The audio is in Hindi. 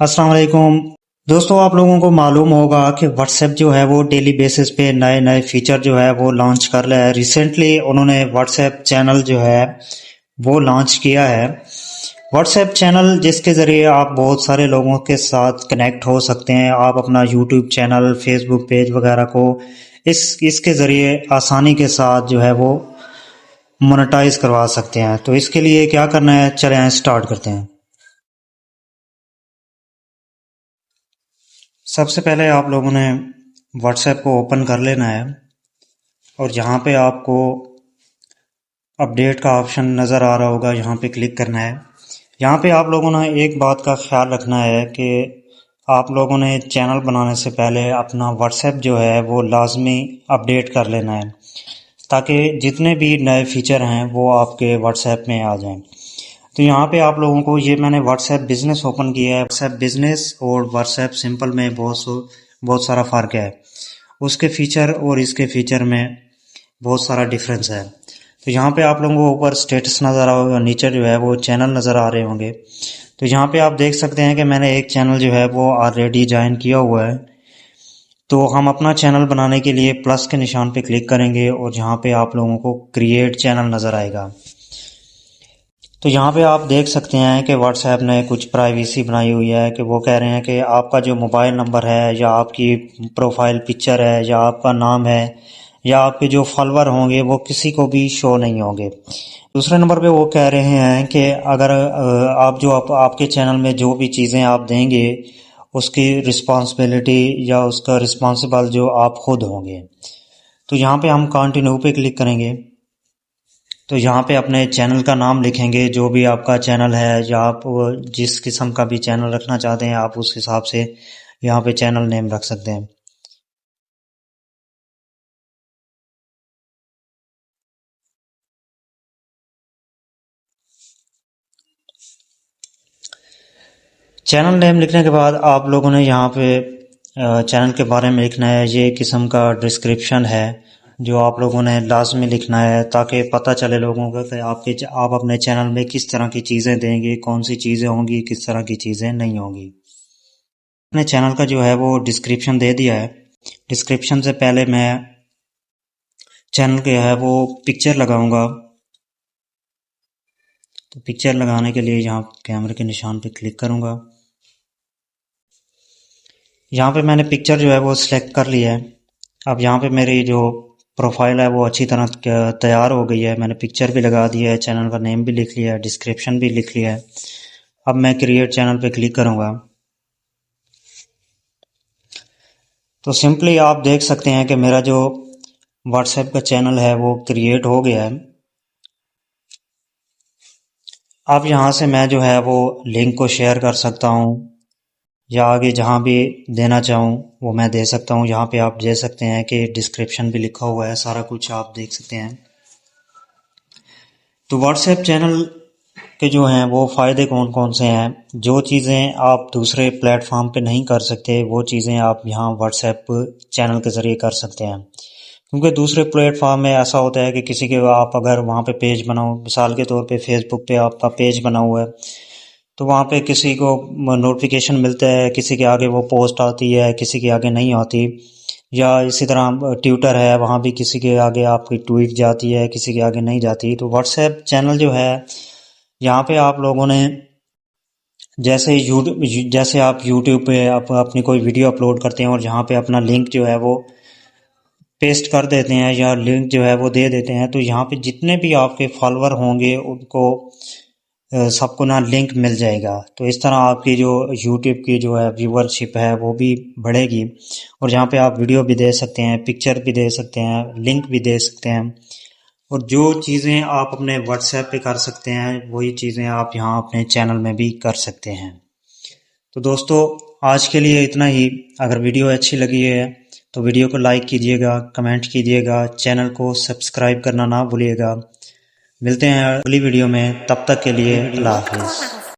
अस्सलाम वालेकुम दोस्तों, आप लोगों को मालूम होगा कि व्हाट्सएप जो है वो डेली बेसिस पे नए नए फीचर जो है वो लॉन्च कर रहा है। रिसेंटली उन्होंने व्हाट्सएप चैनल जो है वो लॉन्च किया है। व्हाट्सएप चैनल जिसके ज़रिए आप बहुत सारे लोगों के साथ कनेक्ट हो सकते हैं। आप अपना यूट्यूब चैनल, फेसबुक पेज वगैरह को इसके ज़रिए आसानी के साथ जो है वो मोनेटाइज करवा सकते हैं। तो इसके लिए क्या करना है, चलें स्टार्ट करते हैं। सबसे पहले आप लोगों ने व्हाट्सएप को ओपन कर लेना है और यहाँ पे आपको अपडेट का ऑप्शन नज़र आ रहा होगा, यहाँ पे क्लिक करना है। यहाँ पे आप लोगों ने एक बात का ख्याल रखना है कि आप लोगों ने चैनल बनाने से पहले अपना व्हाट्सएप जो है वो लाजमी अपडेट कर लेना है, ताकि जितने भी नए फीचर हैं वो आपके व्हाट्सएप में आ जाएं। तो यहाँ पे आप लोगों को ये मैंने व्हाट्सएप बिजनेस ओपन किया है। व्हाट्सएप बिजनेस और व्हाट्सएप सिंपल में बहुत सारा फ़र्क है। उसके फीचर और इसके फीचर में बहुत सारा डिफरेंस है। तो यहाँ पे आप लोगों को ऊपर स्टेटस नज़र आ होगा, नीचे जो है वो चैनल नज़र आ रहे होंगे। तो यहाँ पे आप देख सकते हैं कि मैंने एक चैनल जो है वो ऑलरेडी ज्वाइन किया हुआ है। तो हम अपना चैनल बनाने के लिए प्लस के निशान पे क्लिक करेंगे और यहाँ पे आप लोगों को क्रिएट चैनल नज़र आएगा। तो यहाँ पे आप देख सकते हैं कि व्हाट्सएप ने कुछ प्राइवेसी बनाई हुई है कि वो कह रहे हैं कि आपका जो मोबाइल नंबर है या आपकी प्रोफाइल पिक्चर है या आपका नाम है या आपके जो फॉलोअर होंगे वो किसी को भी शो नहीं होंगे। दूसरे नंबर पे वो कह रहे हैं कि अगर आपके चैनल में जो भी चीज़ें आप देंगे उसकी रिस्पॉन्सिबिलिटी या उसका रिस्पॉन्सिबल जो आप खुद होंगे। तो यहाँ पे हम कंटिन्यू पे क्लिक करेंगे। तो यहाँ पे अपने चैनल का नाम लिखेंगे, जो भी आपका चैनल है या आप जिस किस्म का भी चैनल रखना चाहते हैं आप उस हिसाब से यहाँ पे चैनल नेम रख सकते हैं। चैनल नेम लिखने के बाद आप लोगों ने यहाँ पे चैनल के बारे में लिखना है। ये किस्म का डिस्क्रिप्शन है जो आप लोगों ने लाजमी लिखना है, ताकि पता चले लोगों को कि आप अपने चैनल में किस तरह की चीज़ें देंगे, कौन सी चीज़ें होंगी, किस तरह की चीज़ें नहीं होंगी। अपने चैनल का जो है वो डिस्क्रिप्शन दे दिया है। डिस्क्रिप्शन से पहले मैं चैनल के है वो पिक्चर लगाऊंगा। तो पिक्चर लगाने के लिए यहाँ कैमरे के निशान पे क्लिक करूंगा। यहाँ पे मैंने पिक्चर जो है वो सिलेक्ट कर लिया है। अब यहाँ पे मेरी जो प्रोफाइल है वो अच्छी तरह तैयार हो गई है। मैंने पिक्चर भी लगा दिया है, चैनल का नेम भी लिख लिया है, डिस्क्रिप्शन भी लिख लिया है। अब मैं क्रिएट चैनल पे क्लिक करूंगा। तो सिंपली आप देख सकते हैं कि मेरा जो व्हाट्सएप का चैनल है वो क्रिएट हो गया है। अब यहाँ से मैं जो है वो लिंक को शेयर कर सकता हूँ या आगे जहाँ भी देना चाहूँ वो मैं दे सकता हूँ। यहाँ पे आप दे सकते हैं कि डिस्क्रिप्शन भी लिखा हुआ है, सारा कुछ आप देख सकते हैं। तो व्हाट्सएप चैनल के जो हैं वो फ़ायदे कौन कौन से हैं, जो चीज़ें आप दूसरे प्लेटफॉर्म पे नहीं कर सकते वो चीज़ें आप यहाँ व्हाट्सएप चैनल के ज़रिए कर सकते हैं। क्योंकि दूसरे प्लेटफॉर्म में ऐसा होता है कि किसी के आप अगर वहाँ पे पेज बनाओ, मिसाल के तौर पे फेसबुक पे आपका पेज बना हुआ है, तो वहाँ पे किसी को नोटिफिकेशन मिलता है, किसी के आगे वो पोस्ट आती है, किसी के आगे नहीं आती। या इसी तरह ट्विटर है, वहाँ भी किसी के आगे आपकी ट्वीट जाती है, किसी के आगे नहीं जाती। तो व्हाट्सएप चैनल जो है, यहाँ पे आप लोगों ने जैसे आप यूट्यूब पे आप अपनी कोई वीडियो अपलोड करते हैं और यहाँ पे अपना लिंक जो है वो पेस्ट कर देते हैं या लिंक जो है वो दे देते हैं, तो यहाँ पे जितने भी आपके फॉलोअर होंगे उनको सबको ना लिंक मिल जाएगा। तो इस तरह आपकी जो यूट्यूब की जो है व्यूअरशिप है वो भी बढ़ेगी। और यहाँ पे आप वीडियो भी दे सकते हैं, पिक्चर भी दे सकते हैं, लिंक भी दे सकते हैं। और जो चीज़ें आप अपने व्हाट्सएप पे कर सकते हैं वही चीज़ें आप यहाँ अपने चैनल में भी कर सकते हैं। तो दोस्तों, आज के लिए इतना ही। अगर वीडियो अच्छी लगी है तो वीडियो को लाइक कीजिएगा, कमेंट कीजिएगा, चैनल को सब्सक्राइब करना ना भूलिएगा। मिलते हैं अगली वीडियो में, तब तक के लिए अल्लाह हाफिज़।